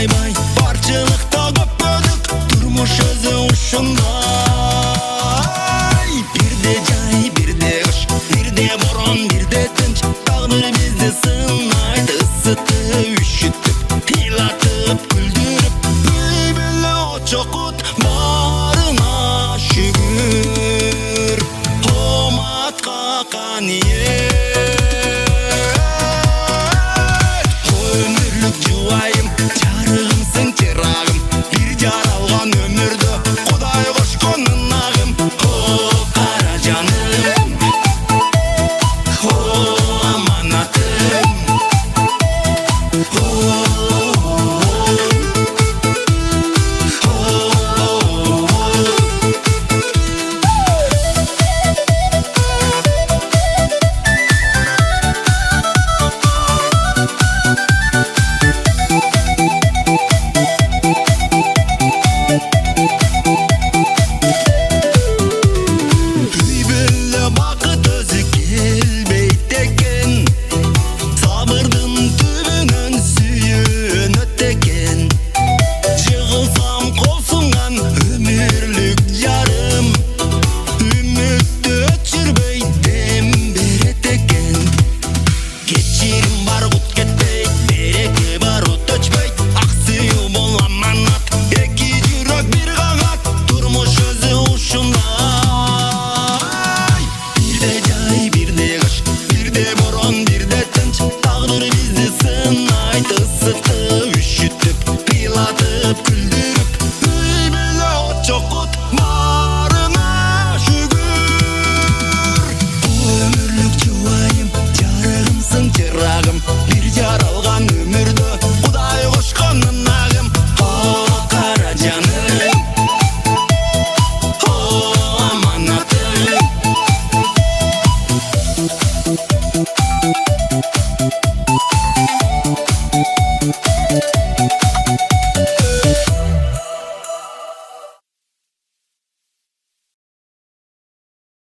aytпайбай барчылыкта көппөдүк турмуш өзү ушундай. Бирде жай, бирде кыш, бирде борон, бирде тынч, тагдыр бизди сынайт, ысытып, үшүтүп, кыйлатып, күлдүрүп, бүлбүлү чокут барына шүгүр. Оматка каниет, өмүрлүк жубайым, жарыгымсың чырагым, бир жаралган өмүрдө Кудай кошкон ынагым. О кара жаным, о аманатым, бакыт өзү келбейт экен, сабырдын түбүнөн сүйүнөт экен. Жыгылсам кол сунган өмүрлүк жарым, үмүттү өчүрбөй дем берет экен. Кечирим бар кут кетпейт, береке бар ут өчпөйт, ак сүйүү бул аманат, эки жүрөк бир кагат, турмуш өзү ушундай. Бирде жай, бирде кыш, бирде борон, бирде тынч, тагдыр бизди сынайт, ысытып, үшүтүп, кыйлатып, күлдүрүп,